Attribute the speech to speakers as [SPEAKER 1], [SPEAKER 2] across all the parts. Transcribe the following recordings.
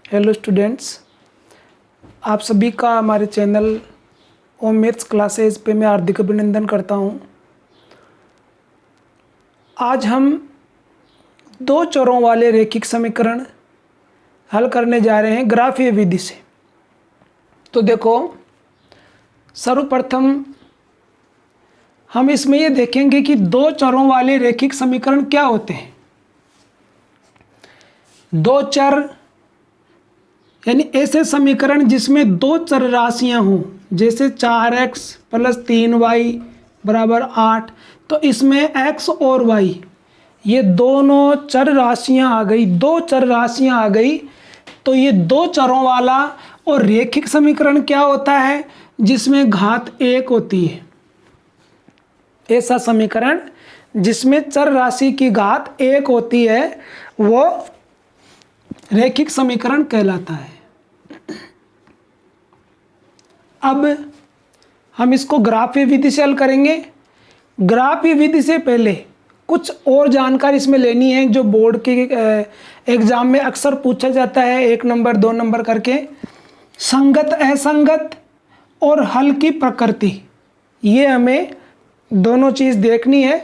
[SPEAKER 1] Hello students, आप सभी का हमारे चैनल ओम मैथ्स क्लासेस पे मैं हार्दिक अभिनंदन करता हूं। आज हम दो चरों वाले रैखिक समीकरण हल करने जा रहे हैं ग्राफीय विधि से। तो देखो, सर्वप्रथम हम इसमें ये देखेंगे कि दो चरों वाले रैखिक समीकरण क्या होते हैं। दो चर यानी ऐसे समीकरण जिसमें दो चर राशियां हों, जैसे 4x + 3y = 8। तो इसमें x और y ये दोनों चर राशियां आ गई, दो चर राशियां आ गई। तो ये दो चरों वाला और रैखिक समीकरण क्या होता है, जिसमें घात 1 होती है। ऐसा समीकरण जिसमें चर राशि की घात 1 होती है वो रैखिक समीकरण कहलाता है। अब हम इसको ग्राफीय विधि से हल करेंगे। ग्राफीय विधि से पहले कुछ और जानकारी इसमें लेनी है जो बोर्ड के एग्जाम में अक्सर पूछा जाता है, 1 नंबर 2 नंबर करके। संगत असंगत और हल की प्रकृति, ये हमें दोनों चीज़ देखनी है।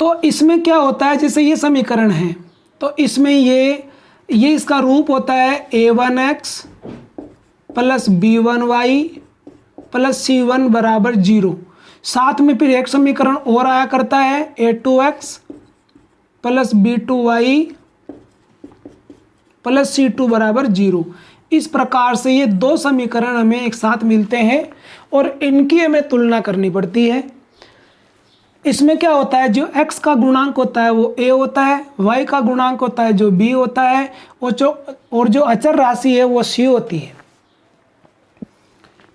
[SPEAKER 1] तो इसमें क्या होता है, जैसे ये समीकरण है तो इसमें ये इसका रूप होता है a1x + b1y + c1 = 0। साथ में फिर एक समीकरण और आया करता है a2x + b2y + c2 = 0। इस प्रकार से ये दो समीकरण हमें एक साथ मिलते हैं और इनकी हमें तुलना करनी पड़ती है। इसमें क्या होता है, जो x का गुणांक होता है वो a होता है, y का गुणांक होता है जो b होता है, और जो अचर राशि है वो c होती है।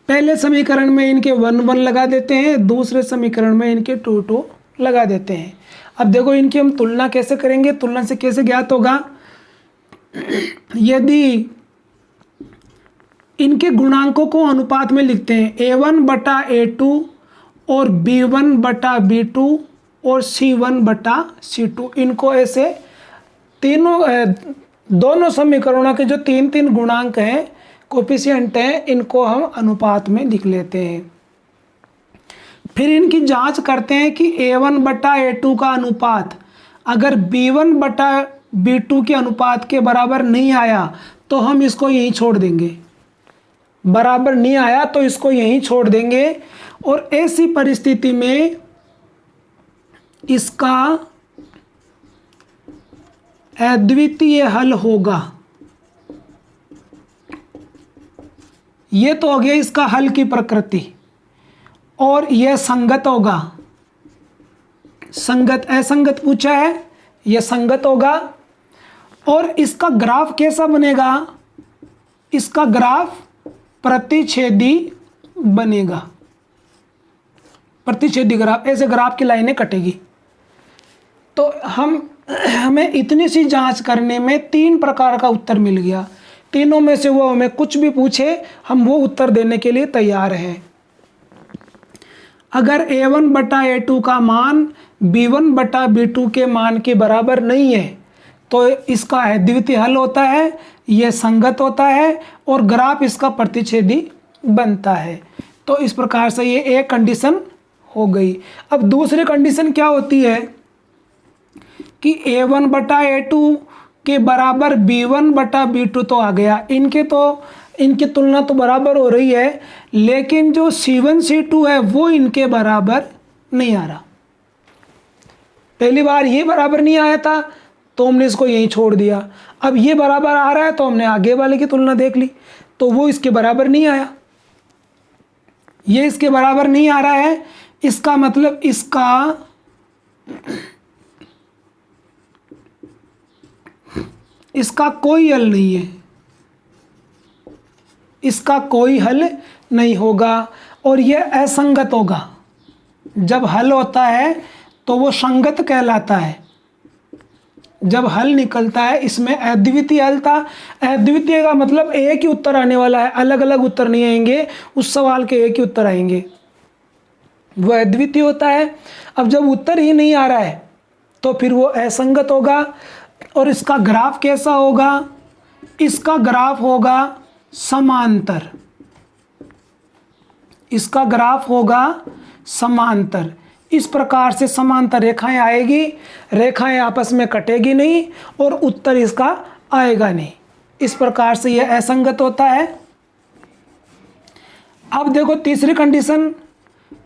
[SPEAKER 1] पहले समीकरण में इनके 1 1 लगा देते हैं, दूसरे समीकरण में इनके 2 2 लगा देते हैं। अब देखो इनकी हम तुलना कैसे करेंगे, तुलना से कैसे ज्ञात होगा। यदि इनके गुणांकों को अनुपात में लिखते हैं, a1/a2 और b1/b2 और c1/c2, इनको ऐसे दोनों समीकरणों के जो 3 गुणांक हैं, कोफिशिएंट हैं, इनको हम अनुपात में लिख लेते हैं। फिर इनकी जांच करते हैं कि a1/a2 का अनुपात अगर b1/b2 के अनुपात के बराबर नहीं आया तो हम इसको यहीं छोड़ देंगे, बराबर नहीं आया तो इसको यहीं छोड़ देंगे। और ऐसी परिस्थिति में इसका अद्वितीय हल होगा। ये तो हो गया इसका हल की प्रकृति, और यह संगत होगा। संगत असंगत पूछा है, यह संगत होगा। और इसका ग्राफ कैसा बनेगा, इसका ग्राफ प्रतिच्छेदी बनेगा। प्रतिच्छेदी ग्राफ, ऐसे ग्राफ की लाइनें कटेगी। तो हमें इतनी सी जांच करने में 3 प्रकार का उत्तर मिल गया। तीनों में से वो हमें कुछ भी पूछे हम वो उत्तर देने के लिए तैयार हैं। अगर a1/a2 का मान b1/b2 के मान के बराबर नहीं है तो इसका अद्वितीय हल होता है, यह संगत होता है और ग्राफ इसका प्रतिच्छेदी बनता है। तो इस प्रकार से ये एक कंडीशन हो गई। अब दूसरी कंडीशन क्या होती है कि a1/a2 के बराबर b1/b2 तो आ गया, इनकी तुलना तो बराबर हो रही है, लेकिन जो c1 c2 है वो इनके बराबर नहीं आ रहा। पहली बार ये बराबर नहीं आया था तो हमने इसको यहीं छोड़ दिया। अब ये बराबर आ रहा है तो हमने आगे वाले की तुलना देख ली तो वो इसके बराबर नहीं आया, ये इसके बराबर नहीं आ रहा है। इसका मतलब इसका कोई हल नहीं है, इसका कोई हल नहीं होगा और यह असंगत होगा। जब हल होता है तो वो संगत कहलाता है। जब हल निकलता है, इसमें अद्वितीय हल था। अद्वितीय का मतलब एक ही उत्तर आने वाला है, अलग अलग उत्तर नहीं आएंगे, उस सवाल के एक ही उत्तर आएंगे, वो अद्वितीय होता है। अब जब उत्तर ही नहीं आ रहा है तो फिर वो असंगत होगा। और इसका ग्राफ कैसा होगा, इसका ग्राफ होगा समांतर, इसका ग्राफ होगा समांतर। इस प्रकार से समांतर रेखाएं आएगी, रेखाएं आपस में कटेगी नहीं और उत्तर इसका आएगा नहीं। इस प्रकार से यह असंगत होता है। अब देखो तीसरी कंडीशन,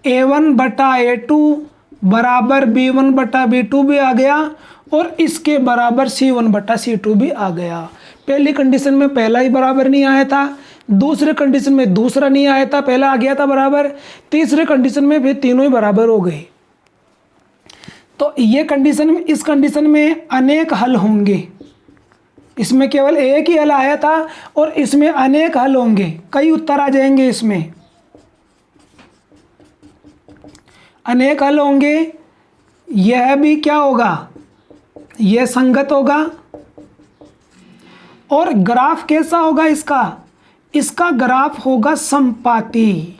[SPEAKER 1] a1/a2 बराबर b1/b2 भी आ गया और इसके बराबर c1/c2 भी आ गया। पहली कंडीशन में पहला ही बराबर नहीं आया था, दूसरे कंडीशन में दूसरा नहीं आया था, पहला आ गया था बराबर, तीसरे कंडीशन में फिर तीनों ही बराबर हो गए। तो ये कंडीशन में, इस कंडीशन में अनेक हल होंगे। इसमें केवल एक ही हल आया था और इसमें अनेक हल होंगे, कई उत्तर आ जाएंगे, इसमें अनेक हल होंगे। यह भी क्या होगा, यह संगत होगा। और ग्राफ कैसा होगा इसका, इसका ग्राफ होगा संपाती।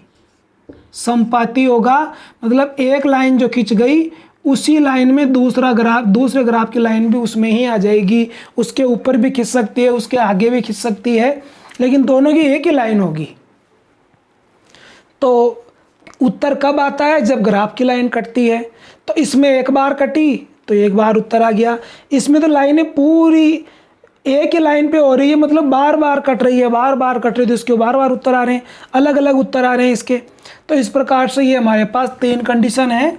[SPEAKER 1] संपाती होगा मतलब एक लाइन जो खिंच गई उसी लाइन में दूसरा ग्राफ, दूसरे ग्राफ की लाइन भी उसमें ही आ जाएगी। उसके ऊपर भी खिंच सकती है, उसके आगे भी खिंच सकती है, लेकिन दोनों की एक ही लाइन होगी। तो उत्तर कब आता है, जब ग्राफ की लाइन कटती है। तो इसमें एक बार कटी तो एक बार उत्तर आ गया। इसमें तो लाइनें पूरी एक ही लाइन पे हो रही है, मतलब बार बार कट रही है, बार बार कट रही है, तो इसके बार बार उत्तर आ रहे हैं, अलग अलग उत्तर आ रहे हैं इसके। तो इस प्रकार से ये हमारे पास 3 कंडीशन है।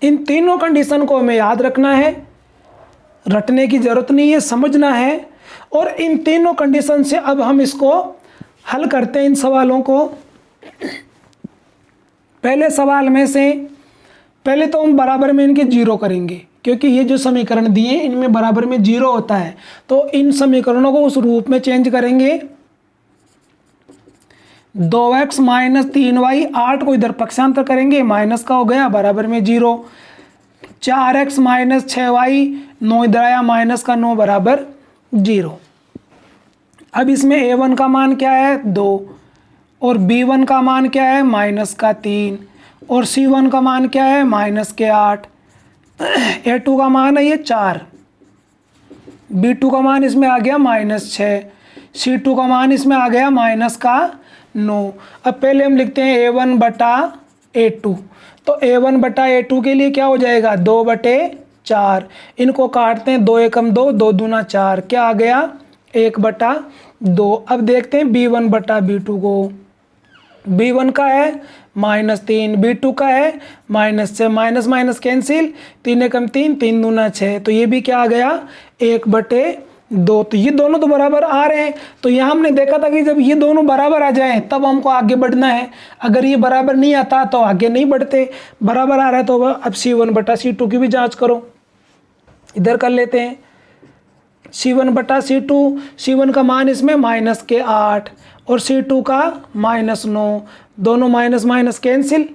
[SPEAKER 1] इन तीनों कंडीशन को हमें याद रखना है, रटने की जरूरत नहीं है, समझना है। और इन तीनों कंडीशन से अब हम इसको हल करते हैं, इन सवालों को। पहले सवाल में से पहले तो हम बराबर में इनके 0 करेंगे, क्योंकि ये जो समीकरण दिए इनमें बराबर में 0 होता है। तो इन समीकरणों को उस रूप में चेंज करेंगे। 2x माइनस 3y, 8 को इधर पक्षांतर करेंगे, माइनस का हो गया, बराबर में 0। 4x माइनस 6y, 9 इधर आया, माइनस का 9 बराबर 0। अब इसमें a1 का मान क्या है 2 और b1 का मान क्या है माइनस का 3 और c1 का मान क्या है माइनस के 8। a2 का मान है ये 4, b2 का मान इसमें आ गया माइनस 6, c2 का मान इसमें आ गया माइनस का 9। अब पहले हम लिखते हैं a1/a2। तो a1/a2 के लिए क्या हो जाएगा 2/4। इनको काटते हैं, 2 एकम 2, 2 दूना 4, क्या आ गया 1/2। अब देखते हैं b1/b2 को। b1 का है -3, b2 का है -6, माइनस माइनस कैंसिल, 3 एकम 3, 3 दूना 6, तो ये भी क्या आ गया 1/2। तो ये दोनों तो बराबर आ रहे हैं। तो यहाँ हमने देखा था कि जब ये दोनों बराबर आ जाएं तब हमको आगे बढ़ना है। अगर ये बराबर नहीं आता तो आगे नहीं बढ़ते। बराबर आ रहा है तो अब c1/c2 की भी जांच करो, इधर कर लेते हैं। c1/c2, c1 का मान इसमें माइनस के 8 और c2 का -9, दोनों माइनस माइनस कैंसिल,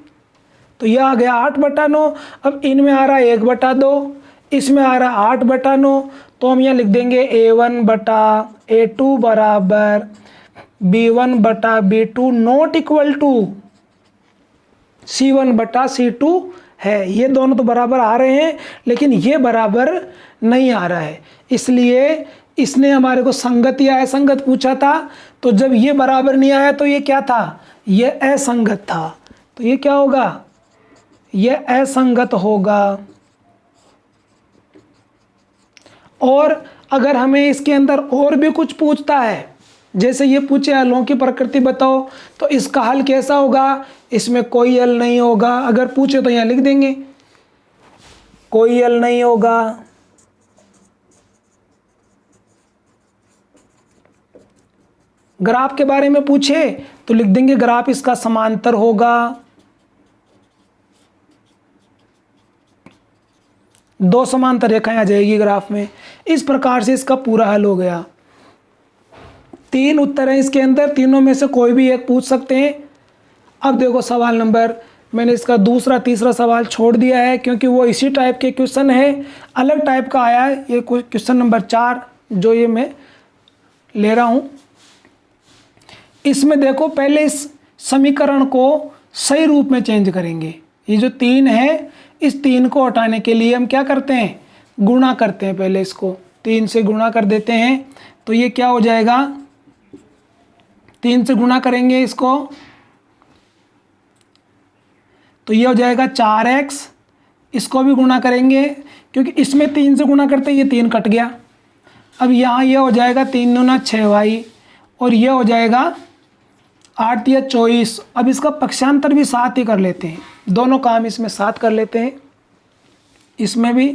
[SPEAKER 1] तो यह आ गया 8/9। अब इनमें आ रहा है 1/2, इसमें आ रहा है 8/9, तो हम यहाँ लिख देंगे a1/a2 बराबर b1/b2 not equal to c1/c2 है। ये दोनों तो बराबर आ रहे हैं लेकिन ये बराबर नहीं आ रहा है, इसलिए इसने हमारे को संगत या असंगत पूछा था। तो जब ये बराबर नहीं आया तो ये क्या था, ये असंगत था। तो ये क्या होगा, ये असंगत होगा। और अगर हमें इसके अंदर और भी कुछ पूछता है, जैसे ये पूछे हलों की प्रकृति बताओ, तो इसका हल कैसा होगा, इसमें कोई हल नहीं होगा। अगर पूछे तो यहाँ लिख देंगे कोई हल नहीं होगा। ग्राफ के बारे में पूछे तो लिख देंगे ग्राफ इसका समांतर होगा। 2 समांतर रेखाएं आ जाएगी ग्राफ में। इस प्रकार से इसका पूरा हल हो गया। 3 उत्तर हैं इसके अंदर, तीनों में से कोई भी एक पूछ सकते हैं। अब देखो सवाल नंबर, मैंने इसका दूसरा तीसरा सवाल छोड़ दिया है क्योंकि वो इसी टाइप के क्वेश्चन है, अलग टाइप का आया है। ये क्वेश्चन नंबर 4 जो ये मैं ले रहा हूँ, इसमें देखो पहले इस समीकरण को सही रूप में चेंज करेंगे। ये जो 3 है, इस 3 को हटाने के लिए हम क्या करते हैं, गुणा करते हैं। पहले इसको 3 से गुणा कर देते हैं, तो ये क्या हो जाएगा, 3 से गुणा करेंगे इसको तो ये हो जाएगा 4x, इसको भी गुणा करेंगे क्योंकि इसमें 3 से गुणा करते ये 3 कट गया। अब यहाँ ये हो जाएगा 3 दूना 6y और ये हो जाएगा 8 या 24। अब इसका पक्षांतर भी 7 ही कर लेते हैं, दोनों काम इसमें 7 कर लेते हैं। इसमें भी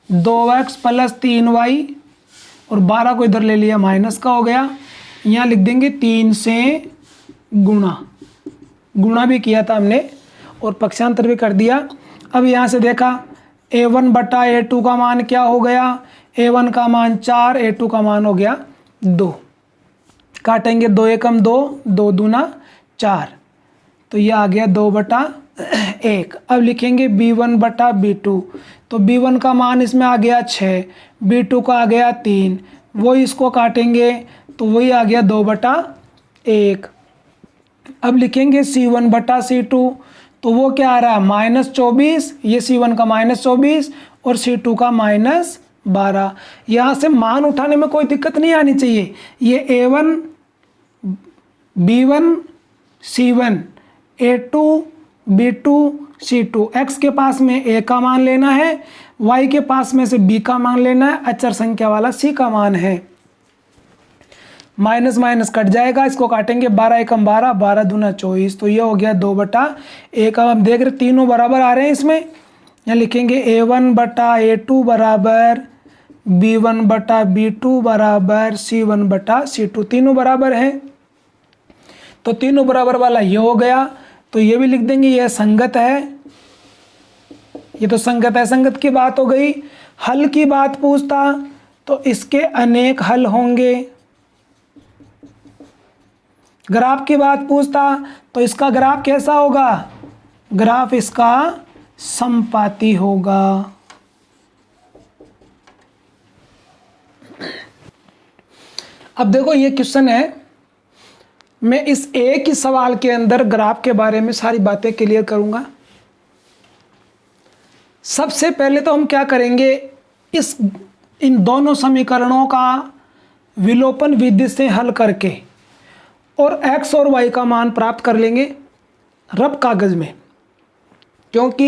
[SPEAKER 1] 2x + 3y और 12 को इधर ले लिया, माइनस का हो गया। यहाँ लिख देंगे 3 से गुणा भी किया था हमने और पक्षांतर भी कर दिया। अब यहाँ से देखा a1 बटा a2 का मान क्या हो गया, a1 का मान 4, a2 का मान हो गया 2। काटेंगे 2 एकम 2, 2 दूना 4, तो ये आ गया 2/1। अब लिखेंगे b1 बटा b2, तो b1 का मान इसमें आ गया 6, b2 का आ गया 3, वो इसको काटेंगे तो वही आ गया 2/1। अब लिखेंगे c1 बटा c2, तो वो क्या आ रहा है -24, ये c1 का -24 और c2 का -12। यहाँ से मान उठाने में कोई दिक्कत नहीं आनी चाहिए। ये a1 b1 c1 a2 b2 c2, x के पास में a का मान लेना है, y के पास में से b का मान लेना है, अचर संख्या वाला c का मान है। माइनस माइनस कट जाएगा, इसको काटेंगे 12 एकम 12, 12 दूना 24, तो ये हो गया 2/1। अब हम देख रहे तीनों बराबर आ रहे हैं इसमें। यहाँ लिखेंगे a1 बटा a2 बराबर b1 बटा b2 बराबर c1 बटा c2, तीनों बराबर हैं। तो तीनों बराबर वाला ये हो गया, तो ये भी लिख देंगे ये संगत है, ये तो संगत है। संगत की बात हो गई। हल की बात पूछता तो इसके अनेक हल होंगे। ग्राफ की बात पूछता तो इसका ग्राफ कैसा होगा, ग्राफ इसका समपाती होगा। अब देखो ये क्वेश्चन है, मैं इस एक ही सवाल के अंदर ग्राफ के बारे में सारी बातें क्लियर करूंगा। सबसे पहले तो हम क्या करेंगे, इन दोनों समीकरणों का विलोपन विधि से हल करके और x और y का मान प्राप्त कर लेंगे रफ कागज में, क्योंकि